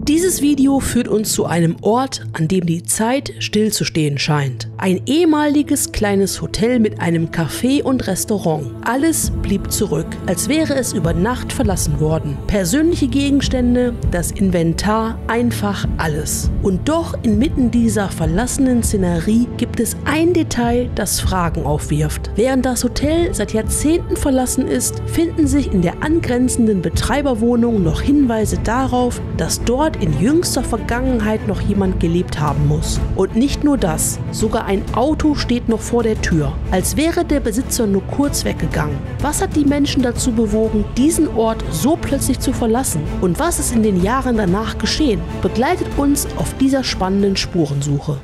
Dieses Video führt uns zu einem Ort, an dem die Zeit stillzustehen scheint. Ein ehemaliges kleines Hotel mit einem Café und Restaurant. Alles blieb zurück, als wäre es über Nacht verlassen worden. Persönliche Gegenstände, das Inventar, einfach alles. Und doch inmitten dieser verlassenen Szenerie gibt es ein Detail, das Fragen aufwirft. Während das Hotel seit Jahrzehnten verlassen ist, finden sich in der angrenzenden Betreiberwohnung noch Hinweise darauf, dass dort in jüngster Vergangenheit noch jemand gelebt haben muss. Und nicht nur das, sogar ein Auto steht noch vor der Tür, als wäre der Besitzer nur kurz weggegangen. Was hat die Menschen dazu bewogen, diesen Ort so plötzlich zu verlassen? Und was ist in den Jahren danach geschehen? Begleitet uns auf dieser spannenden Spurensuche.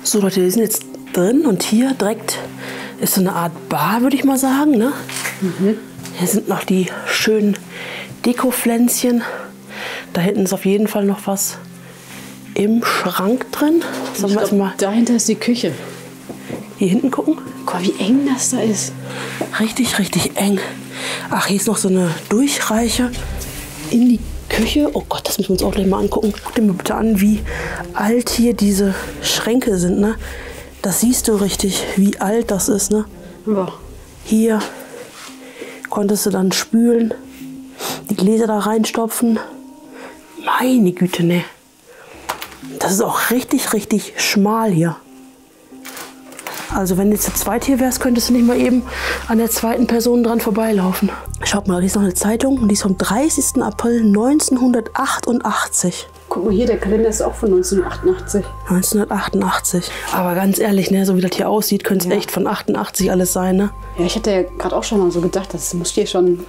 So Leute, wir sind jetzt drin und hier direkt ist so eine Art Bar, würde ich mal sagen. Ne? Hier sind noch die schönen Dekopflänzchen. Da hinten ist auf jeden Fall noch was im Schrank drin. Ich glaub, mal dahinter ist die Küche. Hier hinten gucken. Guck mal, wie eng das da ist. Richtig, richtig eng. Ach, hier ist noch so eine Durchreiche in die Küche. Oh Gott, das müssen wir uns auch gleich mal angucken. Guck dir mal bitte an, wie alt hier diese Schränke sind. Ne? Das siehst du richtig, wie alt das ist. Ne? Ja. Hier konntest du dann spülen, die Gläser da reinstopfen. Meine Güte, ne. Das ist auch richtig, richtig schmal hier. Also wenn du jetzt zu zweit hier wärst, könntest du nicht mal eben an der zweiten Person dran vorbeilaufen. Schaut mal, hier ist noch eine Zeitung und die ist vom 30. April 1988. Guck mal hier, der Kalender ist auch von 1988. 1988. Aber ganz ehrlich, ne, so wie das hier aussieht, könnte es echt von 88 alles sein, ne? Ja, ich hatte ja gerade auch schon mal so gedacht, das muss hier schon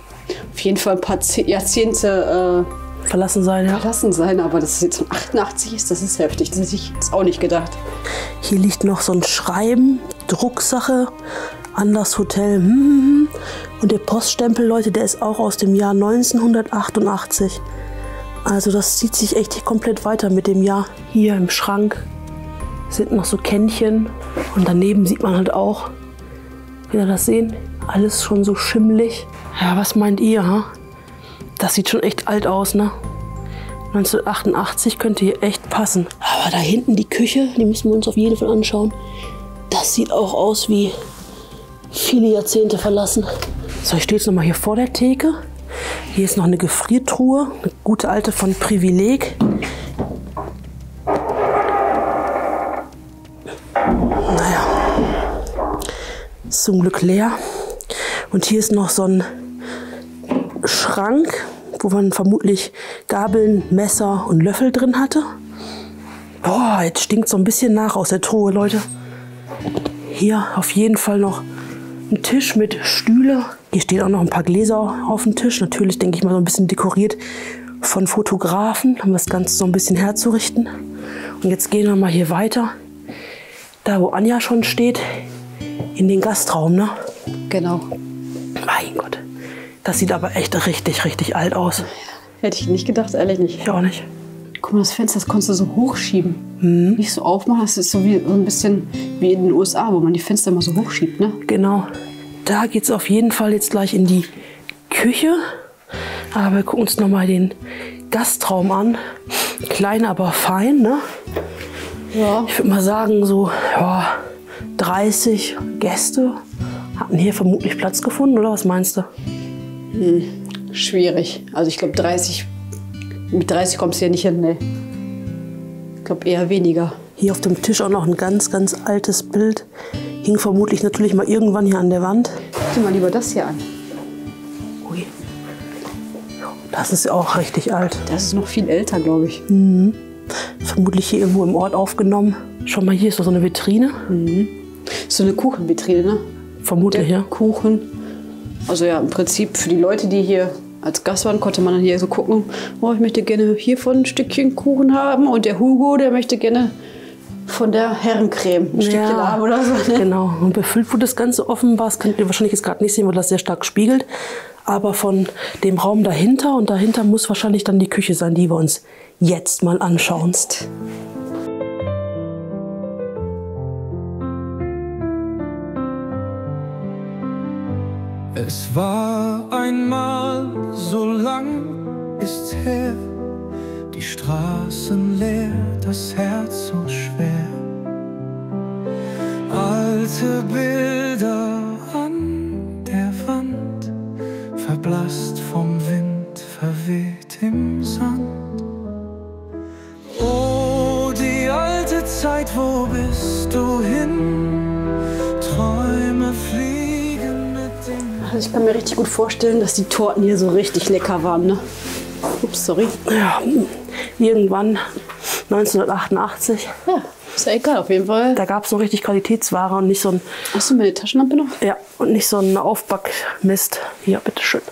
auf jeden Fall ein paar Jahrzehnte verlassen sein, ja. Verlassen sein, aber dass es jetzt von 88 ist, das ist heftig. Das hätte ich jetzt auch nicht gedacht. Hier liegt noch so ein Schreiben, Drucksache an das Hotel. Und der Poststempel, Leute, der ist auch aus dem Jahr 1988. Also das zieht sich echt hier komplett weiter mit dem Jahr. Hier im Schrank sind noch so Kännchen und daneben sieht man halt auch, wie wir das sehen, alles schon so schimmelig. Ja, was meint ihr, ha? Das sieht schon echt alt aus, ne? 1988 könnte hier echt passen. Aber da hinten die Küche, die müssen wir uns auf jeden Fall anschauen. Das sieht auch aus wie viele Jahrzehnte verlassen. So, ich stehe jetzt nochmal hier vor der Theke. Hier ist noch eine Gefriertruhe, eine gute alte von Privileg. Naja, ist zum Glück leer. Und hier ist noch so ein Schrank, wo man vermutlich Gabeln, Messer und Löffel drin hatte. Boah, jetzt stinkt so ein bisschen nach aus der Truhe, Leute. Hier auf jeden Fall noch ein Tisch mit Stühle. Hier stehen auch noch ein paar Gläser auf dem Tisch. Natürlich, denke ich mal, so ein bisschen dekoriert von Fotografen, um das Ganze so ein bisschen herzurichten. Und jetzt gehen wir mal hier weiter. Da, wo Anja schon steht, in den Gastraum, ne? Genau. Mein Gott. Das sieht aber echt richtig, richtig alt aus. Hätte ich nicht gedacht, ehrlich nicht. Ich auch nicht. Guck mal, das Fenster, das konntest du so hochschieben. Nicht so aufmachen, das ist so wie so ein bisschen wie in den USA, wo man die Fenster immer so hochschiebt, ne? Genau. Da geht es auf jeden Fall jetzt gleich in die Küche. Aber wir gucken uns nochmal den Gastraum an. Klein, aber fein, ne? Ja. Ich würde mal sagen, so ja, 30 Gäste hatten hier vermutlich Platz gefunden, oder was meinst du? Schwierig. Also ich glaube mit 30 kommst du hier nicht hin, ne? Ich glaube eher weniger. Hier auf dem Tisch auch noch ein ganz, ganz altes Bild. Hing vermutlich natürlich mal irgendwann hier an der Wand. Guck dir mal lieber das hier an. Ui. Das ist ja auch richtig alt. Das ist noch viel älter, glaube ich. Vermutlich hier irgendwo im Ort aufgenommen. Schau mal, hier ist so eine Vitrine. So eine Kuchenvitrine, ne? Vermutlich, ja. Kuchen. Also ja, im Prinzip für die Leute, die hier als Gast waren, konnte man dann hier so gucken, oh, ich möchte gerne hiervon ein Stückchen Kuchen haben und der Hugo, der möchte gerne von der Herrencreme ein Stückchen haben oder so. Ne? Genau, und befüllt wurde das Ganze offenbar, das könnt ihr wahrscheinlich jetzt gerade nicht sehen, weil das sehr stark spiegelt, aber von dem Raum dahinter und dahinter muss wahrscheinlich dann die Küche sein, die wir uns jetzt mal anschauen. Es war einmal, so lang ist's her, die Straßen leer, das Herz so schwer. Alte Bilder an der Wand, verblasst vom Wind, verweht im Sand. Oh, die alte Zeit, wo bist du hin? Träume fliegen mit dem... Also ich kann mir richtig gut vorstellen, dass die Torten hier so richtig lecker waren, ne? Ups, sorry. Ja, irgendwann 1988. Ja, ist ja egal, auf jeden Fall. Da gab es noch richtig Qualitätsware und nicht so ein... Hast du meine Taschenlampe noch? Ja, und nicht so ein Aufbackmist. Hier, bitteschön.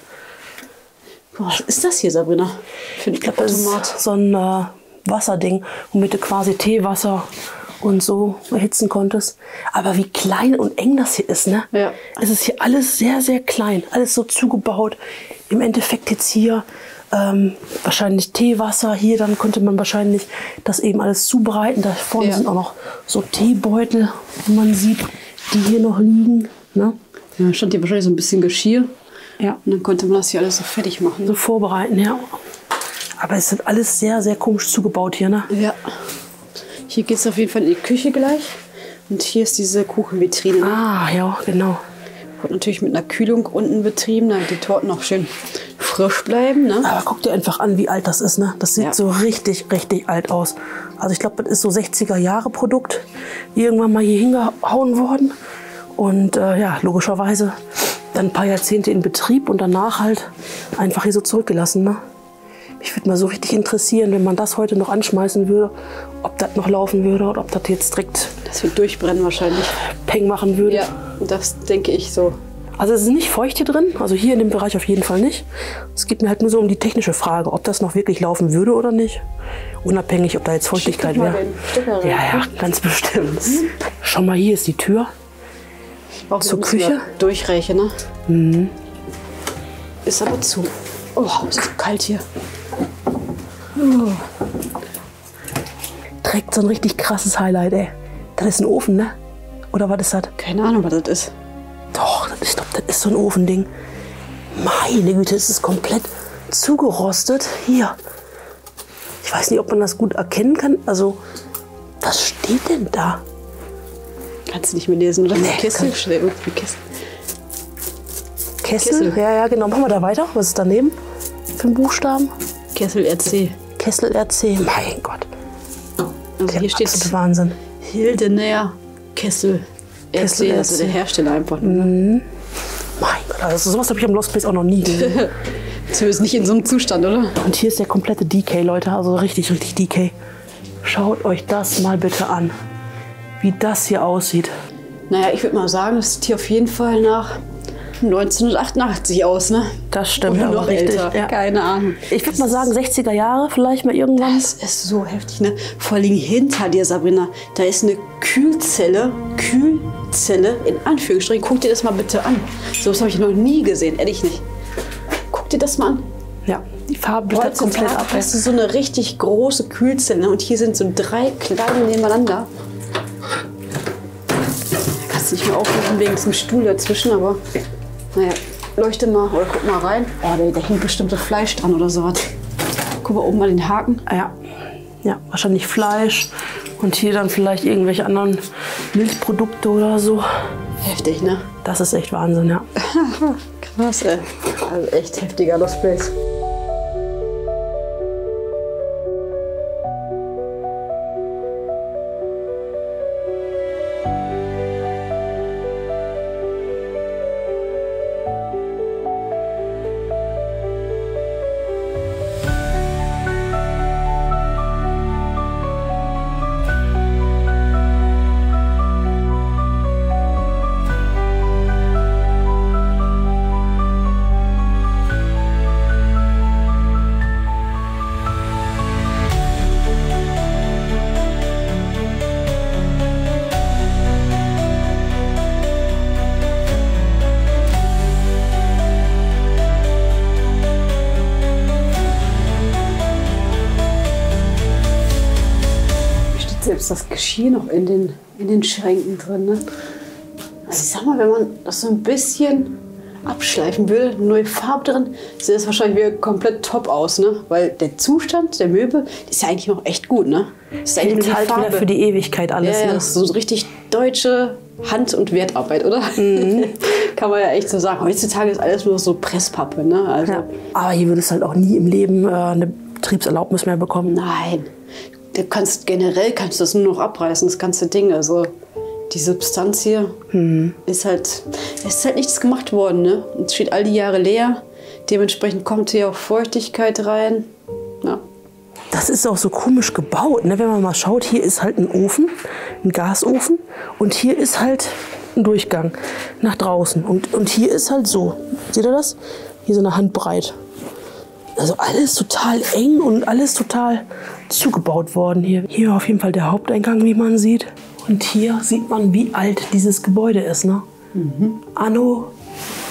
Was ist das hier, Sabrina? Ich glaube, das ist so ein Wasserding, womit du quasi Teewasser und so erhitzen konntest. Aber wie klein und eng das hier ist, ne? Ja. Es ist hier alles sehr, sehr klein. Alles so zugebaut. Im Endeffekt jetzt hier wahrscheinlich Teewasser. Hier dann konnte man wahrscheinlich das eben alles zubereiten. Da vorne sind auch noch so Teebeutel, wie man sieht, die hier noch liegen. Ne? Ja, stand hier wahrscheinlich so ein bisschen Geschirr. Ja. Und dann konnte man das hier alles so fertig machen. So vorbereiten, ja. Aber es ist alles sehr, sehr komisch zugebaut hier, ne? Ja. Hier geht es auf jeden Fall in die Küche gleich. Und hier ist diese Kuchenvitrine. Ah, ja, genau. Wird natürlich mit einer Kühlung unten betrieben, damit die Torten auch schön frisch bleiben. Ne? Aber guck dir einfach an, wie alt das ist, ne? Das sieht so richtig, richtig alt aus. Also ich glaube, das ist so 60er-Jahre-Produkt. Irgendwann mal hier hingehauen worden. Und ja, logischerweise dann ein paar Jahrzehnte in Betrieb und danach halt einfach hier so zurückgelassen, ne? Mich würde mal so richtig interessieren, wenn man das heute noch anschmeißen würde, ob das noch laufen würde oder ob das jetzt direkt... Das wird durchbrennen wahrscheinlich. Peng machen würde. Ja, das denke ich so. Also es ist nicht feucht hier drin, also hier in dem Bereich auf jeden Fall nicht. Es geht mir halt nur so um die technische Frage, ob das noch wirklich laufen würde oder nicht. Unabhängig, ob da jetzt Feuchtigkeit wäre. Ja, ja, ganz bestimmt. Schau mal, hier ist die Tür auch zur Küche. Durchreiche, ne? Mhm. Ist aber zu. Oh, ist so kalt hier. Oh. Direkt so ein richtig krasses Highlight, ey. Das ist ein Ofen, ne? Oder was ist das? Keine Ahnung, was das ist. Doch, ich glaube, das ist so ein Ofending. Meine Güte, es ist komplett zugerostet. Hier. Ich weiß nicht, ob man das gut erkennen kann. Also, was steht denn da? Kannst du nicht mehr lesen, oder? Nee, Kessel? Kessel? Ja, ja, genau. Machen wir da weiter. Was ist daneben für ein Buchstaben? Kessel RC. Kessel RC. Mein Gott. Also hier steht Wahnsinn. Hildener Kessel RC, also der Hersteller einfach. Mhm. Mein Gott, also sowas habe ich am Lost Place auch noch nie gesehen. Zumindest nicht in so einem Zustand, oder? Und hier ist der komplette DK, Leute. Also richtig, richtig DK. Schaut euch das mal bitte an. Wie das hier aussieht. Naja, ich würde mal sagen, das sieht hier auf jeden Fall nach 1988 aus, ne? Das stimmt. Oder aber noch richtig. älter. Ja. Keine Ahnung. Ich würde mal sagen 60er Jahre vielleicht mal irgendwann. Das ist so heftig, ne? Vor allem hinter dir, Sabrina, da ist eine Kühlzelle in Anführungsstrichen. Guck dir das mal bitte an. So was habe ich noch nie gesehen, ehrlich nicht. Guck dir das mal an. Ja, die Farbe bleibt komplett ab. Hast du so eine richtig große Kühlzelle, ne? Und hier sind so 3 kleine nebeneinander. Da kannst du nicht mehr aufrufen wegen diesem Stuhl dazwischen, aber naja, leuchte mal oder guck mal rein. Oh, da hängt bestimmt so Fleisch dran oder sowas. Guck mal oben mal den Haken. Ja. Ja, wahrscheinlich Fleisch und hier dann vielleicht irgendwelche anderen Milchprodukte oder so. Heftig, ne? Das ist echt Wahnsinn, ja. Krass, ey. Also echt heftiger Lost Place. Selbst das Geschirr noch in den Schränken drin. Ne? Also ich sag mal, wenn man das so ein bisschen abschleifen will, eine neue Farbe drin, sieht das wahrscheinlich wieder komplett top aus, ne? Weil der Zustand der Möbel ist ja eigentlich noch echt gut, ne? Das ist eigentlich Halt wieder für die Ewigkeit alles. Ja, Ne? das ist so richtig deutsche Hand- und Wertarbeit, oder? Kann man ja echt so sagen. Heutzutage ist alles nur so Presspappe, ne? Also, Ja. Aber hier würdest du halt auch nie im Leben eine Betriebserlaubnis mehr bekommen. nein. Generell kannst du das nur noch abreißen, das ganze Ding. Also die Substanz hier ist halt nichts gemacht worden, ne? Es steht all die Jahre leer. Dementsprechend kommt hier auch Feuchtigkeit rein. Ja. Das ist auch so komisch gebaut, ne? Wenn man mal schaut, hier ist halt ein Ofen, ein Gasofen und hier ist halt ein Durchgang nach draußen. Und hier ist halt so, seht ihr das? Hier so eine Handbreit. Also alles total eng und alles total zugebaut worden hier. Hier auf jeden Fall der Haupteingang, wie man sieht. Und hier sieht man, wie alt dieses Gebäude ist, ne? Anno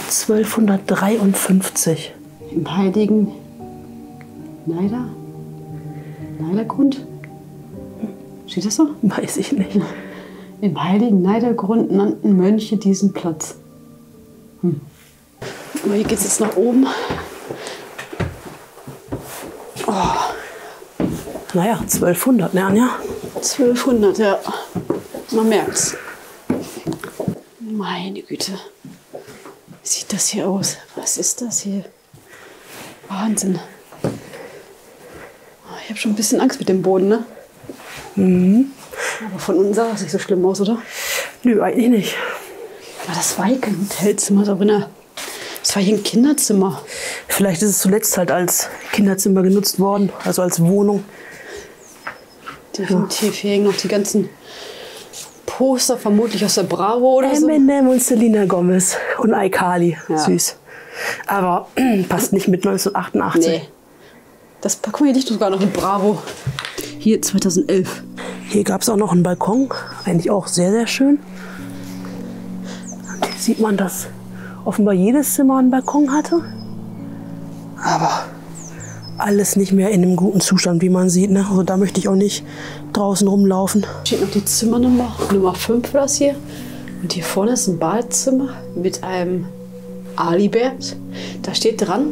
1253. Im heiligen Neidergrund? Steht das so? Weiß ich nicht. Im heiligen Neidergrund nannten Mönche diesen Platz. Aber hier geht es jetzt nach oben. Naja, 1200, ne, Anja? 1200, ja. Man merkt's. Meine Güte. Wie sieht das hier aus? Was ist das hier? Wahnsinn. Ich habe schon ein bisschen Angst mit dem Boden, ne? Aber von unten sah das nicht so schlimm aus, oder? Nö, eigentlich nicht. Aber das war hier kein Hotelzimmer, Sabrina. Das war hier ein Kinderzimmer. Vielleicht ist es zuletzt halt als Kinderzimmer genutzt worden, also als Wohnung. Definitiv. Hier hängen noch die ganzen Poster, vermutlich aus der Bravo oder so. Eminem und Selena Gomez und iCarly. Ja. Süß. Aber passt nicht mit 1988. Nee. Das, guck mal, hier liegt sogar noch in Bravo. Hier 2011. Hier gab es auch noch einen Balkon. Eigentlich auch sehr, sehr schön. Und hier sieht man, dass offenbar jedes Zimmer einen Balkon hatte. Aber alles nicht mehr in einem guten Zustand, wie man sieht. Ne? Also da möchte ich auch nicht draußen rumlaufen. Steht noch die Zimmernummer, Nummer 5 war das hier. Und hier vorne ist ein Badezimmer mit einem Alibert. Da steht dran,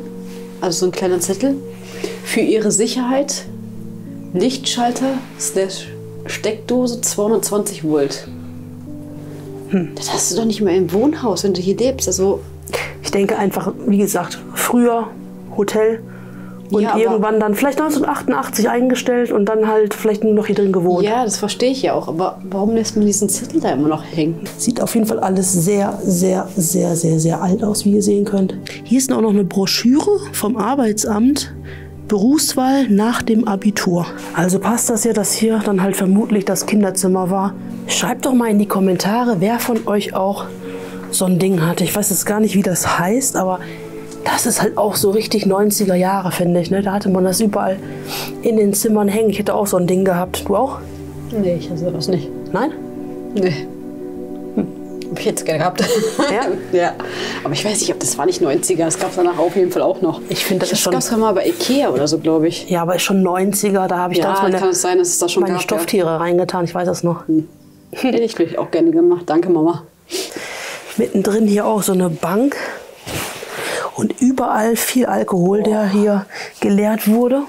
also so ein kleiner Zettel, für Ihre Sicherheit, Lichtschalter / Steckdose 220 Volt. Das hast du doch nicht mehr im Wohnhaus, wenn du hier lebst. Also, Ich denke einfach, wie gesagt, früher Hotel und Ja, aber- irgendwann dann vielleicht 1988 eingestellt und dann halt vielleicht nur noch hier drin gewohnt. ja, das verstehe ich ja auch. Aber warum lässt man diesen Zettel da immer noch hängen? Sieht auf jeden Fall alles sehr, sehr, sehr, sehr, sehr alt aus, wie ihr sehen könnt. Hier ist auch noch eine Broschüre vom Arbeitsamt. Berufswahl nach dem Abitur. Also passt das ja, dass hier dann halt vermutlich das Kinderzimmer war. Schreibt doch mal in die Kommentare, wer von euch auch so ein Ding hatte. Ich weiß jetzt gar nicht, wie das heißt, aber das ist halt auch so richtig 90er Jahre, finde ich. Ne? Da hatte man das überall in den Zimmern hängen. Ich hätte auch so ein Ding gehabt. Du auch? Nee, ich habe sowas nicht. Nein? Nee. Hab ich jetzt gerne gehabt. Ja? Ja. Aber ich weiß nicht, ob das war nicht 90er. Das gab es danach auf jeden Fall auch noch. Ich finde, das ist schon... Das gab es mal bei Ikea oder so, glaube ich. Ja, aber ist schon 90er. Da habe ich Ja, damals kann es sein, dass es das schon meine gab. Stofftiere reingetan. Ich weiß das noch. Hätte ich vielleicht auch gerne gemacht. Danke, Mama. Mittendrin hier auch so eine Bank. Und überall viel Alkohol, der hier geleert wurde.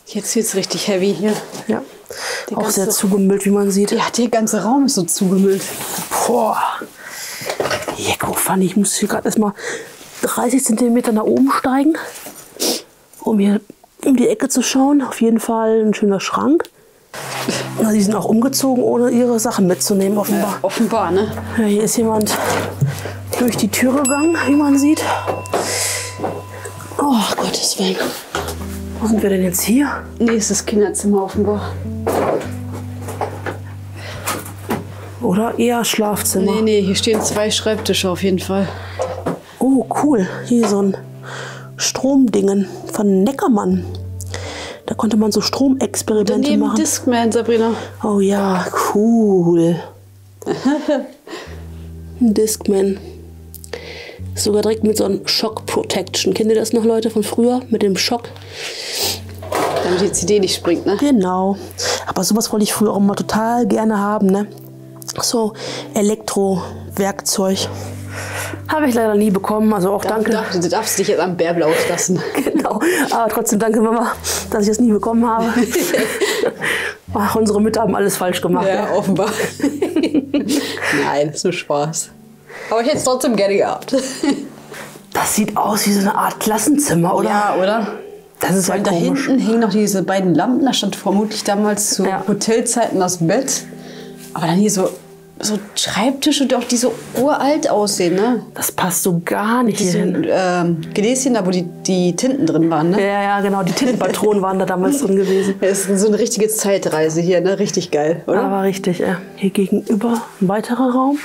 Jetzt wird es richtig heavy hier. Ja. Die Auch ganze- sehr zugemüllt, wie man sieht. Ja, der ganze Raum ist so zugemüllt. Boah. Jeko, Fanny, ich muss hier gerade erstmal 30 cm nach oben steigen, um hier um die Ecke zu schauen. Auf jeden Fall ein schöner Schrank. Ja, die sind auch umgezogen, ohne ihre Sachen mitzunehmen, offenbar. Offenbar, ne? Ja, hier ist jemand durch die Tür gegangen, wie man sieht. Oh, Gottes Willen. Wo sind wir denn jetzt hier? Nächstes Kinderzimmer offenbar. Oder eher Schlafzimmer? Nee, nee, hier stehen 2 Schreibtische auf jeden Fall. Oh, cool. Hier so ein Stromdingen von Neckermann. Da konnte man so Stromexperimente Daneben machen. Discman, Sabrina. Oh ja, cool. Ein Discman. Sogar direkt mit so einem Shock Protection. Kennt ihr das noch, Leute, von früher? Mit dem Schock? Damit die CD nicht springt, ne? Genau. Aber sowas wollte ich früher auch mal total gerne haben, ne? So Elektrowerkzeug. Habe ich leider nie bekommen, also auch danke. Du darfst dich jetzt am Bärbel auslassen. Genau, aber trotzdem danke Mama, dass ich es nie bekommen habe. Ach, unsere Mütter haben alles falsch gemacht. Ja, offenbar. Nein, ist nur Spaß. Aber ich hätte es trotzdem gerne gehabt. Das sieht aus wie so eine Art Klassenzimmer, oder? Ja, oder? Das ist ja da komisch. hinten hängen noch diese beiden Lampen. Da stand vermutlich damals zu Hotelzeiten das Bett. Aber dann hier so Schreibtische, die so uralt aussehen, ne? Das passt so gar nicht hier hin. Gläschen da, wo die Tinten drin waren, ne? Ja, genau. Die Tintenpatronen waren da damals drin gewesen. Das ist so eine richtige Zeitreise hier, ne? Richtig geil, oder? Aber richtig, ja. Hier gegenüber ein weiterer Raum.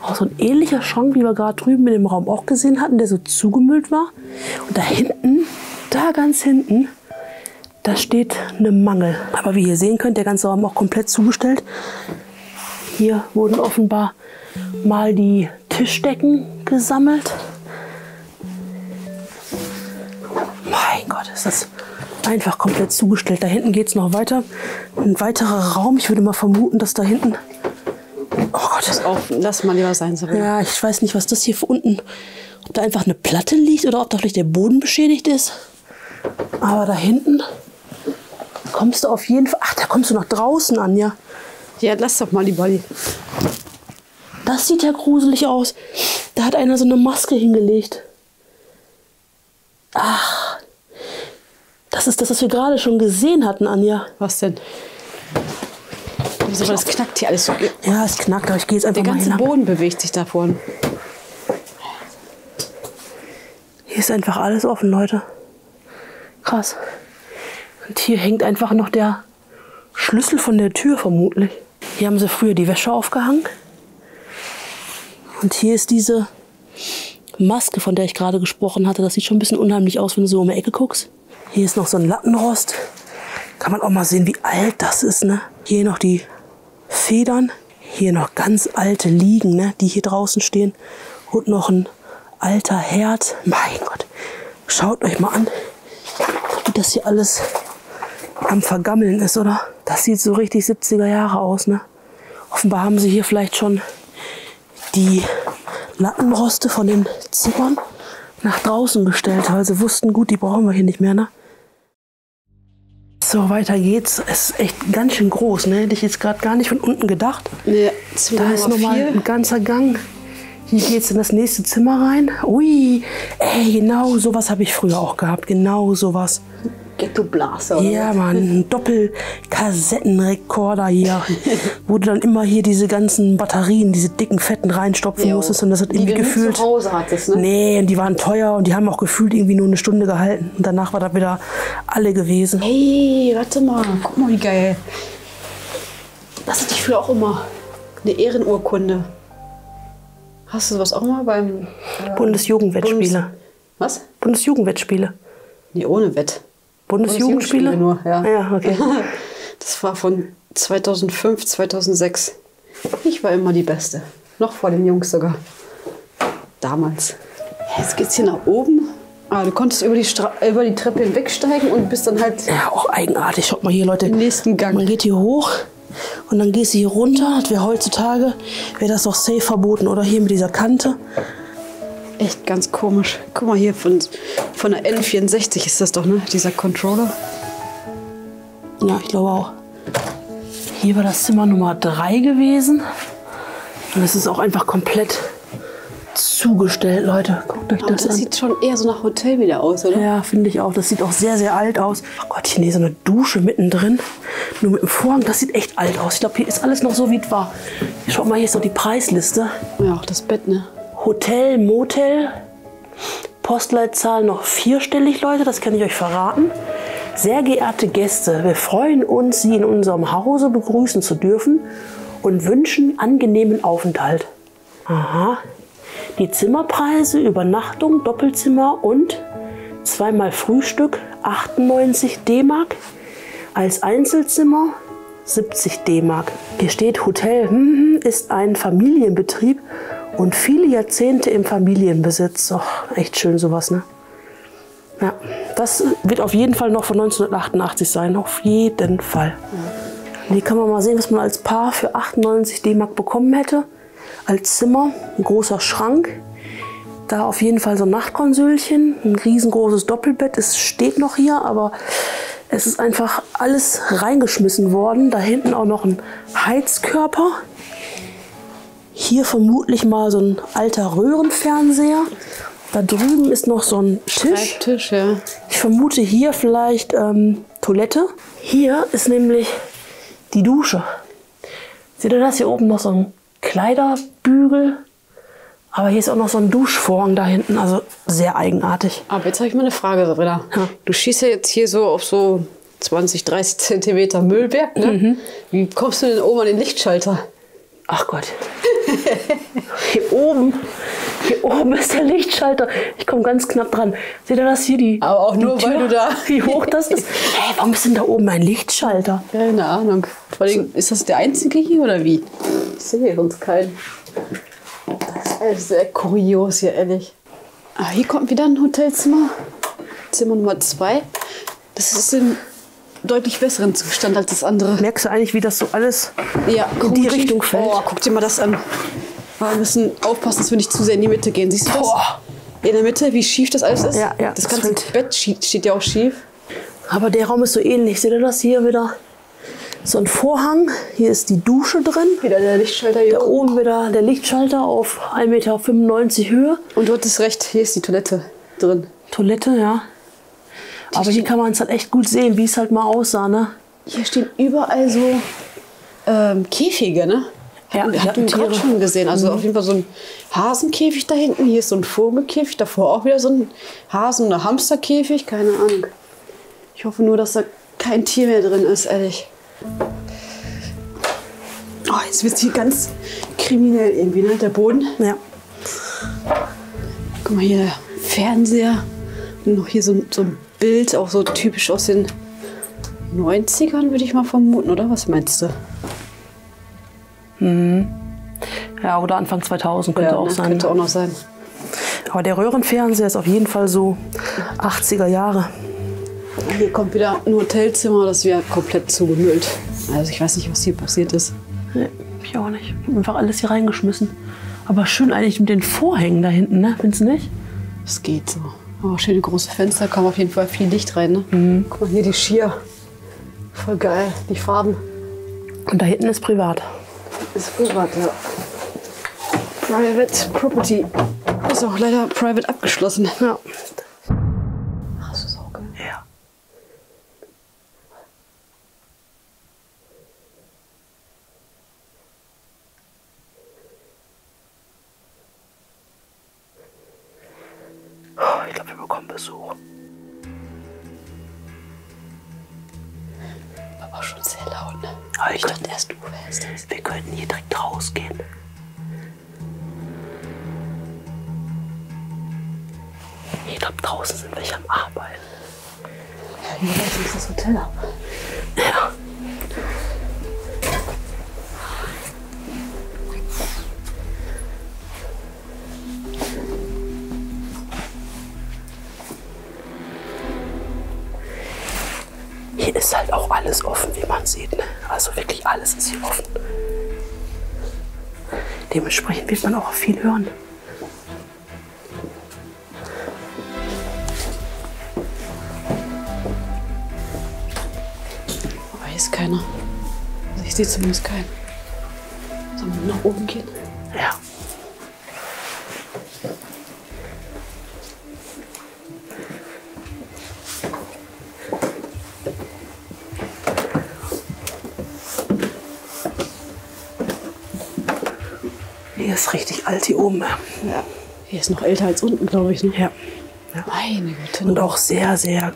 Auch so ein ähnlicher Schrank, wie wir gerade drüben in dem Raum auch gesehen hatten, der so zugemüllt war. Und da hinten, da ganz hinten, da steht eine Mangel. Aber wie ihr sehen könnt, der ganze Raum auch komplett zugestellt. Hier wurden offenbar mal die Tischdecken gesammelt. Mein Gott, ist das einfach komplett zugestellt. Da hinten geht es noch weiter. Ein weiterer Raum. Ich würde mal vermuten, dass da hinten... Oh Gott. Lass mal lieber sein, Sabrina. Ja, ich weiß nicht, was das hier für unten... Ob da einfach eine Platte liegt oder ob da vielleicht der Boden beschädigt ist. Aber da hinten kommst du auf jeden Fall... Ach, da kommst du nach draußen, Anja. Ja, lass doch mal die Body. Das sieht ja gruselig aus. Da hat einer so eine Maske hingelegt. Ach, das ist das, was wir gerade schon gesehen hatten, Anja. Was denn? Wieso, das knackt hier alles so? Ja, es knackt, aber ich gehe jetzt einfach Der mal ganze hin. Boden bewegt sich davon. Hier ist einfach alles offen, Leute. Krass. Und hier hängt einfach noch der Schlüssel von der Tür vermutlich. Hier haben sie früher die Wäsche aufgehangen. Und hier ist diese Maske, von der ich gerade gesprochen hatte. Das sieht schon ein bisschen unheimlich aus, wenn du so um die Ecke guckst. Hier ist noch so ein Lattenrost. Kann man auch mal sehen, wie alt das ist, ne? Hier noch die Federn. Hier noch ganz alte Liegen, ne? Die hier draußen stehen. Und noch ein alter Herd. Mein Gott. Schaut euch mal an, wie das hier alles am Vergammeln ist, oder? Das sieht so richtig 70er Jahre aus, ne? Offenbar haben sie hier vielleicht schon die Lattenroste von den Zimmern nach draußen gestellt, weil sie wussten, gut, die brauchen wir hier nicht mehr, ne? So, weiter geht's. Es ist echt ganz schön groß, ne? Hätte ich jetzt gerade gar nicht von unten gedacht. Nee, da ist nochmal ein ganzer Gang. Hier geht's in das nächste Zimmer rein. Ui, ey, genau sowas habe ich früher auch gehabt. Genau sowas. Ghetto Blaster, oder? Ja, Mann, ein Doppelkassettenrekorder hier, wo du dann immer hier diese ganzen Batterien, diese dicken, fetten reinstopfen musstest und das hat irgendwie gefühlt... Die du zu Hause hattest, ne? Nee, und die waren teuer und die haben auch gefühlt irgendwie nur eine Stunde gehalten. Und danach war das wieder alle gewesen. Hey, warte mal, guck mal, wie geil. Das hatte ich früher auch immer. Eine Ehrenurkunde. Hast du sowas auch mal beim... Bundesjugendwettspiele. Was? Bundesjugendwettspiele. Nee, ohne Wett. Bundesjugendspiele? Nur, ja. Ja, okay. Das war von 2005, 2006. Ich war immer die Beste. Noch vor den Jungs sogar. Damals. Jetzt geht's hier nach oben. Ah, du konntest über die Treppe hinwegsteigen und bist dann halt... Ja, auch eigenartig. Schaut mal hier, Leute. Im nächsten Gang. Man geht hier hoch und dann gehst du hier runter. Das wäre heutzutage, wäre das doch safe verboten. Oder hier mit dieser Kante. Echt ganz komisch. Guck mal hier, von der N64 ist das doch, ne? Dieser Controller. Ja, ich glaube auch. Hier war das Zimmer Nummer 3 gewesen. Und es ist auch einfach komplett zugestellt, Leute. Guckt euch das an. Das sieht schon eher so nach Hotel wieder aus, oder? Ja, finde ich auch. Das sieht auch sehr, sehr alt aus. Oh Gott, hier so eine Dusche mittendrin. Nur mit dem Vorhang. Das sieht echt alt aus. Ich glaube, hier ist alles noch so, wie es war. Schaut mal, hier ist noch die Preisliste. Ja, auch das Bett, ne? Hotel, Motel, Postleitzahl noch 4-stellig, Leute, das kann ich euch verraten. Sehr geehrte Gäste, wir freuen uns, Sie in unserem Hause begrüßen zu dürfen und wünschen angenehmen Aufenthalt. Aha. Die Zimmerpreise, Übernachtung, Doppelzimmer und zweimal Frühstück 98 D-Mark. Als Einzelzimmer 70 D-Mark. Hier steht, Hotel ist ein Familienbetrieb und viele Jahrzehnte im Familienbesitz. Och, echt schön sowas, ne? Ja, das wird auf jeden Fall noch von 1988 sein. Auf jeden Fall. Und hier kann man mal sehen, was man als Paar für 98 D-Mark bekommen hätte. Als Zimmer, ein großer Schrank. Da auf jeden Fall so ein Nachtkonsülchen, ein riesengroßes Doppelbett. Es steht noch hier, aber es ist einfach alles reingeschmissen worden. Da hinten auch noch ein Heizkörper. Hier vermutlich mal so ein alter Röhrenfernseher. Da drüben ist noch so ein Tisch. Schreibtisch, ja. Ich vermute hier vielleicht Toilette. Hier ist nämlich die Dusche. Seht ihr das? Hier oben noch so ein Kleiderbügel. Aber hier ist auch noch so ein Duschvorhang da hinten. Also sehr eigenartig. Aber jetzt habe ich mal eine Frage, Sabrina. Ja. Du schießt ja jetzt hier so auf so 20, 30 Zentimeter Müllberg, ne? Wie kommst du denn oben an den Lichtschalter? Ach Gott. Hier oben ist der Lichtschalter. Ich komme ganz knapp dran. Seht ihr das hier? Aber auch nur, weil du da... Wie hoch das ist. Hey, warum ist denn da oben ein Lichtschalter? Keine Ahnung. Vor allem, ist das der einzige hier oder wie? Ich sehe hier sonst keinen. Das ist alles sehr kurios hier, ehrlich. Ah, hier kommt wieder ein Hotelzimmer. Zimmer Nummer 2. Das ist in deutlich besseren Zustand als das andere. Merkst du eigentlich, wie das so alles Ja, in die Richtung fällt? Oh, guck dir mal das an. Wir müssen aufpassen, dass wir nicht zu sehr in die Mitte gehen. Siehst du das? Boah. In der Mitte, wie schief das alles ist? Ja, ja, Das das ganze fällt. Bett steht ja auch schief. Aber der Raum ist so ähnlich. Seht ihr das hier wieder? So ein Vorhang. Hier ist die Dusche drin. Wieder der Lichtschalter hier Da oben wieder der Lichtschalter auf 1,95 Meter Höhe. Und du hattest recht, hier ist die Toilette drin. Toilette, ja. Aber hier kann man es halt echt gut sehen, wie es halt mal aussah, ne? Hier stehen überall so Käfige, ne? Ja, Hatten die wir Tiere. gerade schon gesehen. Also auf jeden Fall so ein Hasenkäfig da hinten. Hier ist so ein Vogelkäfig. Davor auch wieder so ein Hasen- oder Hamsterkäfig. Keine Ahnung. Ich hoffe nur, dass da kein Tier mehr drin ist, ehrlich. Oh, jetzt wird es hier ganz kriminell irgendwie, ne? Der Boden. Ja. Guck mal hier, der Fernseher. Und noch hier so ein Bild, auch so typisch aus den 90ern, würde ich mal vermuten, oder? Was meinst du? Ja, oder Anfang 2000 könnte auch ne? sein. Könnte auch noch sein. Aber der Röhrenfernseher ist auf jeden Fall so 80er Jahre. Hier kommt wieder ein Hotelzimmer, das wäre komplett zugemüllt. Also ich weiß nicht, was hier passiert ist. Nee, ich auch nicht. Ich hab einfach alles hier reingeschmissen. Aber schön eigentlich mit den Vorhängen da hinten, ne? Findest du nicht? Es geht so. Aber schöne große Fenster, kommt auf jeden Fall viel Licht rein. Ne? Guck mal hier, die Skier. Voll geil, die Farben. Und da hinten ist privat. Ist privat, ja. Private Property. Ist auch leider private abgeschlossen. Ja. Hast du es auch geil? Ja. Oh, ich glaube, wir bekommen Besuch. Aber schon sehr laut, ne? Aber Ich dachte erst, du wärst das. Wir könnten hier direkt rausgehen. Ich glaube, draußen sind welche am Arbeiten. Ja, hier rechts ist das Hotel ab. Ja. Hier ist halt auch alles offen, wie man sieht. Ne? Also wirklich alles ist hier offen. Dementsprechend wird man auch viel hören. Aber hier ist keiner. Also ich sehe zumindest keinen. Sollen wir nach oben gehen? Ja. Hier ist richtig alt hier oben. Ja. Hier ist noch älter als unten, glaube ich. Ne? Ja. Ja. Meine Güte. Und auch sehr, sehr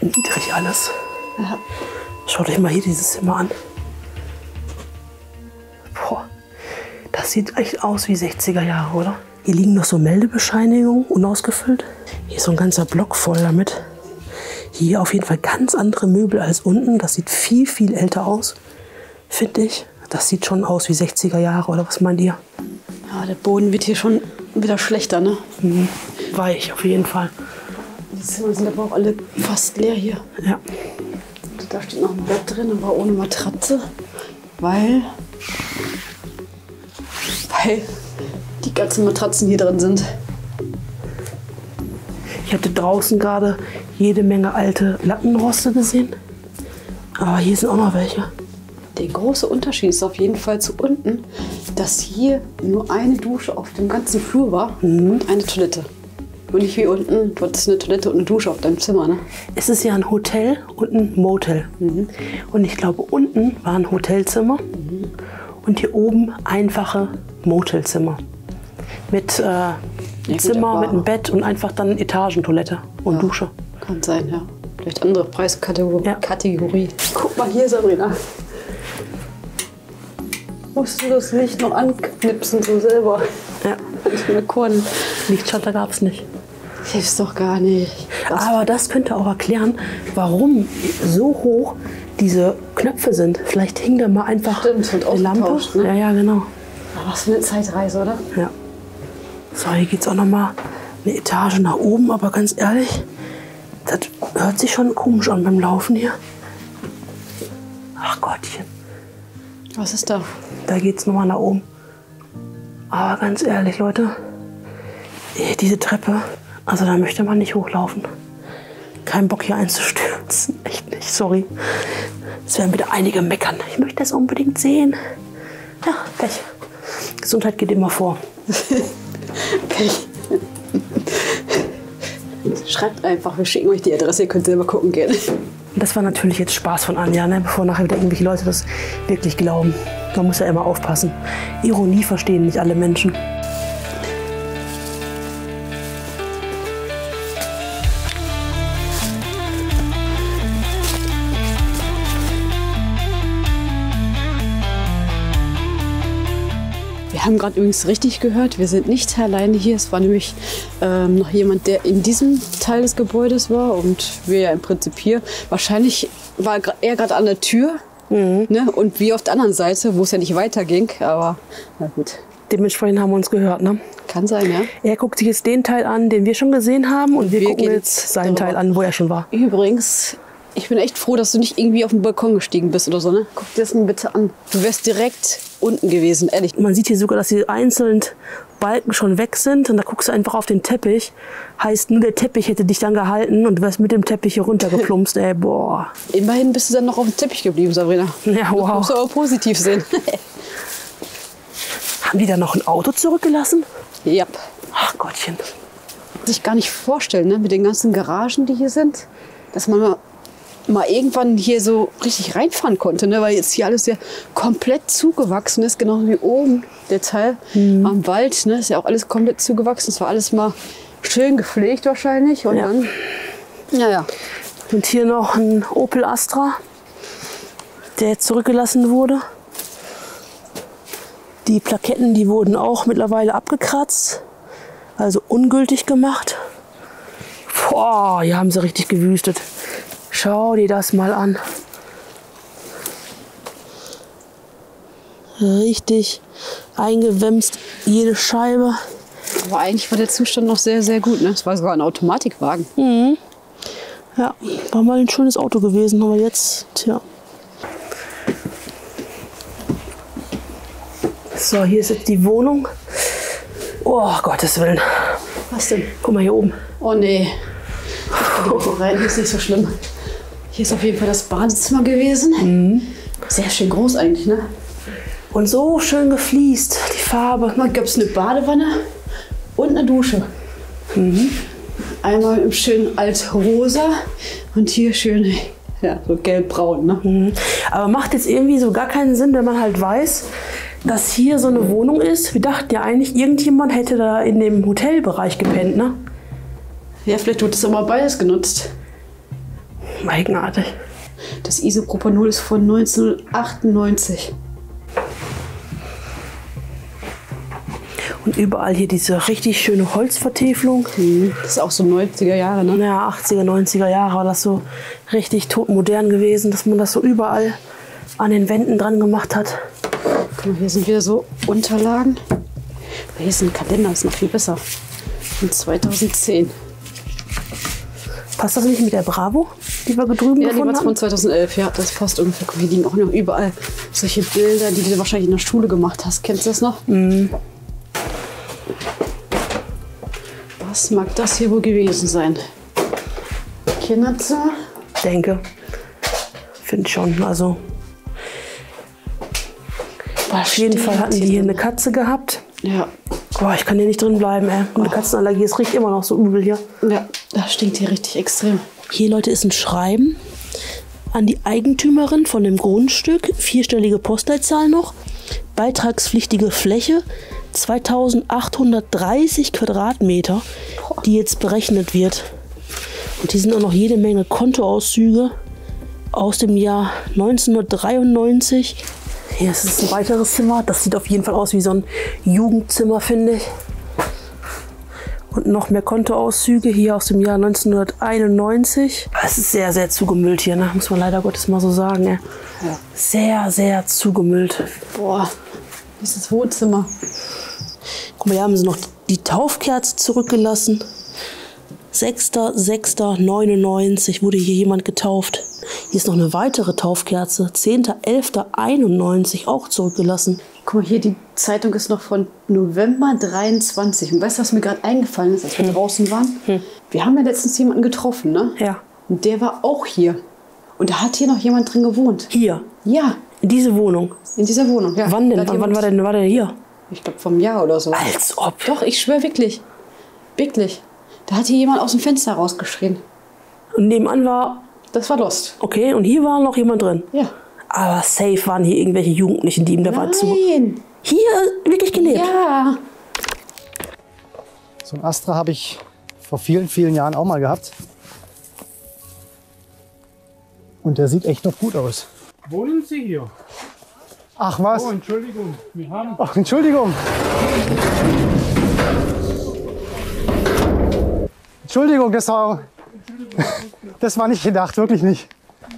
niedrig alles. Ja. Schaut euch mal hier dieses Zimmer an. Boah, das sieht echt aus wie 60er Jahre, oder? Hier liegen noch so Meldebescheinigungen, unausgefüllt. Hier ist so ein ganzer Block voll damit. Hier auf jeden Fall ganz andere Möbel als unten. Das sieht viel, viel älter aus, finde ich. Das sieht schon aus wie 60er Jahre, oder was meint ihr? Ja, der Boden wird hier schon wieder schlechter, ne? Mhm. Weich, auf jeden Fall. Die Zimmer sind aber auch alle fast leer hier. Ja. Da steht noch ein Bett drin, aber ohne Matratze. Weil die ganzen Matratzen hier drin sind. Ich hatte draußen gerade jede Menge alte Lattenroste gesehen. Aber hier sind auch noch welche. Der große Unterschied ist auf jeden Fall zu unten, dass hier nur eine Dusche auf dem ganzen Flur war und eine Toilette. Und nicht wie unten, du hattest eine Toilette und eine Dusche auf deinem Zimmer, ne? Es ist ja ein Hotel und ein Motel. Und ich glaube, unten war ein Hotelzimmer und hier oben einfache Motelzimmer. Mit Zimmer, mit einem Bett und einfach dann Etagentoilette und Dusche. Kann sein, ja. Vielleicht andere Preiskategorie. Ja. Kategorie. Guck mal hier, Sabrina. Musst du das Licht noch anknipsen, so selber? Ja. Mit Korn. Lichtschalter gab es nicht. Hilfst doch gar nicht. Aber das könnte auch erklären, warum so hoch diese Knöpfe sind. Vielleicht hing da mal einfach Stimmt, wird eine Lampe. ausgetauscht, ne? Ja, ja, genau. Aber was für eine Zeitreise, oder? Ja. So, hier geht es auch noch mal eine Etage nach oben. Aber ganz ehrlich, das hört sich schon komisch an beim Laufen hier. Ach Gottchen. Was ist da? Da geht es nochmal nach oben. Aber ganz ehrlich, Leute, diese Treppe, also da möchte man nicht hochlaufen. Kein Bock hier einzustürzen. Echt nicht, sorry. Es werden wieder einige meckern. Ich möchte das unbedingt sehen. Ja, Pech. Gesundheit geht immer vor. Pech. Schreibt einfach, wir schicken euch die Adresse, ihr könnt selber gucken gehen. Das war natürlich jetzt Spaß von Anja, ne? Bevor nachher wieder irgendwelche Leute das wirklich glauben. Man muss ja immer aufpassen. Ironie verstehen nicht alle Menschen. Wir haben gerade übrigens richtig gehört, wir sind nicht alleine hier. Es war nämlich noch jemand, der in diesem Teil des Gebäudes war und wir ja im Prinzip hier. Wahrscheinlich war er gerade an der Tür, ne? Und wir auf der anderen Seite, wo es ja nicht weiterging. Aber na gut, Dementsprechend haben wir uns gehört, ne? kann sein, ja. Er guckt sich jetzt den Teil an, den wir schon gesehen haben, und wir gucken gehen jetzt seinen darüber. Teil an, wo er schon war. Übrigens, ich bin echt froh, dass du nicht irgendwie auf den Balkon gestiegen bist oder so, ne? Guck dir das mal bitte an. Du wärst direkt unten gewesen, ehrlich. Man sieht hier sogar, dass die einzelnen Balken schon weg sind, und da guckst du einfach auf den Teppich. Heißt, nur der Teppich hätte dich dann gehalten und du wärst mit dem Teppich hier runtergeplumpst, ey, boah. Immerhin bist du dann noch auf dem Teppich geblieben, Sabrina. Ja, Das wow. musst du aber positiv sehen. Haben die da noch ein Auto zurückgelassen? Ja. Ach Gottchen. Sich gar nicht vorstellen, ne? Mit den ganzen Garagen, die hier sind, dass man mal irgendwann hier so richtig reinfahren konnte, ne? Weil jetzt hier alles ja komplett zugewachsen ist, genauso wie oben der Teil am Wald, ne? Ist ja auch alles komplett zugewachsen. Es war alles mal schön gepflegt wahrscheinlich und Ja. dann, naja. Und hier noch ein Opel Astra, der jetzt zurückgelassen wurde. Die Plaketten, die wurden auch mittlerweile abgekratzt, also ungültig gemacht. Boah, hier haben sie richtig gewüstet. Schau dir das mal an. Richtig eingewämst, jede Scheibe. Aber eigentlich war der Zustand noch sehr, sehr gut, ne? Es war sogar ein Automatikwagen. Ja, war mal ein schönes Auto gewesen, aber jetzt, tja. So, hier ist jetzt die Wohnung. Oh, Gottes Willen. Was denn? Guck mal hier oben. Oh nee. Ich gehe hier rein, hier ist nicht so schlimm. Hier ist auf jeden Fall das Badezimmer gewesen. Sehr schön groß eigentlich, ne? Und so schön gefliest, die Farbe. Mal gab es eine Badewanne und eine Dusche. Einmal im schönen Altrosa und hier schön, ja, so gelbbraun, ne? Aber macht jetzt irgendwie so gar keinen Sinn, wenn man halt weiß, dass hier so eine Wohnung ist. Wir dachten ja eigentlich, irgendjemand hätte da in dem Hotelbereich gepennt, ne? Ja, vielleicht wird es aber beides genutzt. Eigenartig. Das Isopropanol ist von 1998. Und überall hier diese richtig schöne Holzvertäfelung. Das ist auch so 90er Jahre, ne? Ja, 80er, 90er Jahre war das so richtig totmodern gewesen, dass man das so überall an den Wänden dran gemacht hat. Guck mal, hier sind wieder so Unterlagen. Aber hier ist ein Kalender, das ist noch viel besser. Von 2010. Passt das nicht mit der Bravo, die wir drüben Ja, die war gefunden von haben? 2011, ja, das passt ungefähr. Guck, hier liegen auch noch überall solche Bilder, die du wahrscheinlich in der Schule gemacht hast. Kennst du das noch? Was mag das hier wohl gewesen sein? Kinderzimmer? Denke. Finde schon, also. Auf jeden Fall hatten die hier eine Katze gehabt. Ja. Boah, ich kann hier nicht drin bleiben, ey. Eine Katzenallergie, es riecht immer noch so übel hier. Ja, das stinkt hier richtig extrem. Hier, Leute, ist ein Schreiben an die Eigentümerin von dem Grundstück. 4-stellige Postleitzahl noch. Beitragspflichtige Fläche 2830 Quadratmeter, die jetzt berechnet wird. Und hier sind auch noch jede Menge Kontoauszüge aus dem Jahr 1993. Hier ist es ein weiteres Zimmer. Das sieht auf jeden Fall aus wie so ein Jugendzimmer, finde ich. Und noch mehr Kontoauszüge hier aus dem Jahr 1991. Es ist sehr, sehr zugemüllt hier, ne? Muss man leider Gottes mal so sagen. Ja. Sehr, sehr zugemüllt. Boah, dieses Wohnzimmer. Guck mal, hier haben sie noch die Taufkerze zurückgelassen. 6.6.99 wurde hier jemand getauft. Hier ist noch eine weitere Taufkerze. 10.11.91 auch zurückgelassen. Guck mal hier, die Zeitung ist noch von November 23. Und weißt du, was mir gerade eingefallen ist, als wir draußen waren? Wir haben ja letztens jemanden getroffen, ne? Ja. Und der war auch hier. Und da hat hier noch jemand drin gewohnt. Hier? Ja. In diese Wohnung? In dieser Wohnung, ja. Wann denn? Wann war der hier? Ich glaube vom Jahr oder so. Als ob. Doch, ich schwöre wirklich. Wirklich. Da hat hier jemand aus dem Fenster rausgeschrien. Und nebenan war... Das war Lost. Okay, und hier war noch jemand drin? Ja. Aber safe waren hier irgendwelche Jugendlichen, die ihm da war zu... Nein. Hier wirklich gelebt? Ja. So ein Astra habe ich vor vielen, vielen Jahren auch mal gehabt. Und der sieht echt noch gut aus. Wohnen Sie hier? Ach was? Oh, Entschuldigung. Wir haben... Ach, Entschuldigung. Entschuldigung, das war nicht gedacht, wirklich nicht.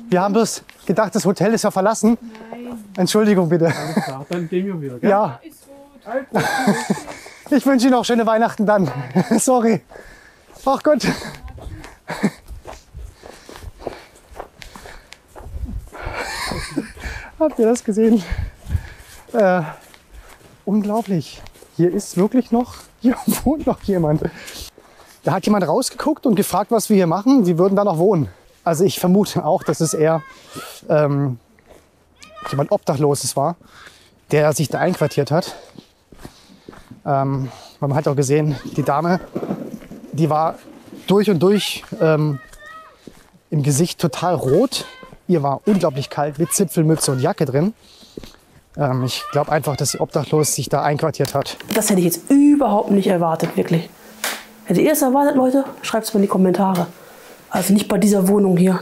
Wir haben bloß gedacht, das Hotel ist ja verlassen. Nein. Entschuldigung bitte. Alles klar, dann gehen wir wieder, gell? Ja. Ich wünsche Ihnen auch schöne Weihnachten dann. Sorry. Ach Gott. Habt ihr das gesehen? Unglaublich. Hier ist wirklich noch, hier wohnt noch jemand. Da hat jemand rausgeguckt und gefragt, was wir hier machen. Wir würden da noch wohnen. Also ich vermute auch, dass es eher jemand Obdachloses war, der sich da einquartiert hat. Man hat auch gesehen, die Dame, die war durch und durch im Gesicht total rot. Ihr war unglaublich kalt mit Zipfelmütze und Jacke drin. Ich glaube einfach, dass sie obdachlos sich da einquartiert hat. Das hätte ich jetzt überhaupt nicht erwartet, wirklich. Hättet ihr es erwartet, Leute? Schreibt es mal in die Kommentare. Also nicht bei dieser Wohnung hier.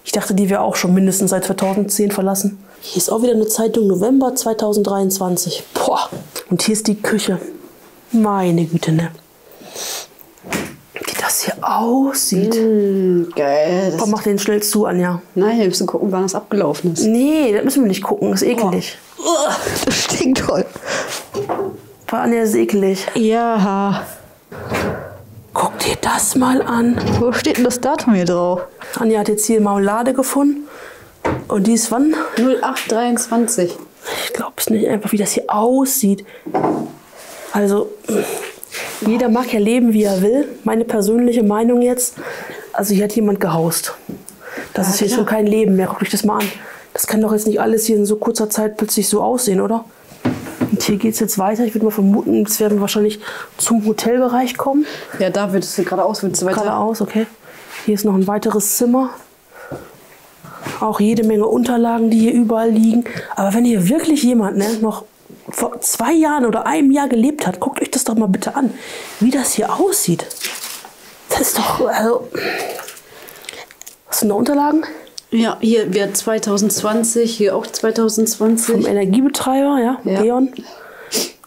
Ich dachte, die wäre auch schon mindestens seit 2010 verlassen. Hier ist auch wieder eine Zeitung, November 2023. Boah. Und hier ist die Küche. Meine Güte, ne? Wie das hier aussieht. Geil. Komm, mach den schnell zu, Anja. Nein, wir müssen gucken, wann das abgelaufen ist. Nee, das müssen wir nicht gucken. Das ist ekelig. Das stinkt toll. Bei Anja ist es ekelig. Ja. Guck dir das mal an. Wo steht denn das Datum hier drauf? Anja hat jetzt hier Marmelade gefunden. Und die ist wann? 0823. Ich glaube es nicht einfach, wie das hier aussieht. Also, jeder mag ja leben, wie er will. Meine persönliche Meinung jetzt. Also hier hat jemand gehaust. Das ist hier schon kein Leben mehr. Guckt euch das mal an. Das kann doch jetzt nicht alles hier in so kurzer Zeit plötzlich so aussehen, oder? Und hier geht es jetzt weiter. Ich würde mal vermuten, jetzt werden wir wahrscheinlich zum Hotelbereich kommen. Ja, da wird es geradeaus, wird es weiter. Geradeaus, okay. Hier ist noch ein weiteres Zimmer. Auch jede Menge Unterlagen, die hier überall liegen. Aber wenn hier wirklich jemand noch vor 2 Jahren oder einem Jahr gelebt hat, guckt euch das doch mal bitte an, wie das hier aussieht. Das ist doch, also... Was sind da Unterlagen? Ja, hier wird 2020, hier auch 2020. Vom Energiebetreiber, ja, E.ON.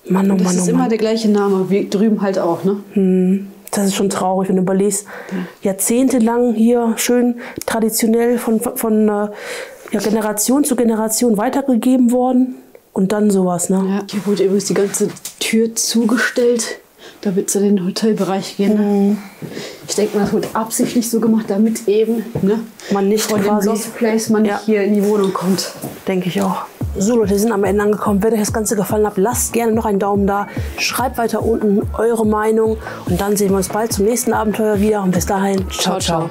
Mann, oh Mann, oh Mann. Das ist immer der gleiche Name, wie drüben halt auch, ne? Das ist schon traurig, wenn du überlegst. Jahrzehntelang hier schön traditionell von Generation zu Generation weitergegeben worden. Und dann sowas, ne? Ja. Hier wurde übrigens die ganze Tür zugestellt, damit es in den Hotelbereich gehen. Ne? Ich denke mal, das wurde absichtlich so gemacht, damit eben man nicht von dem Lost Place man nicht hier in die Wohnung kommt. Denke ich auch. So Leute, wir sind am Ende angekommen. Wenn euch das Ganze gefallen hat, lasst gerne noch einen Daumen da. Schreibt weiter unten eure Meinung. Und dann sehen wir uns bald zum nächsten Abenteuer wieder. Und bis dahin, ciao, ciao.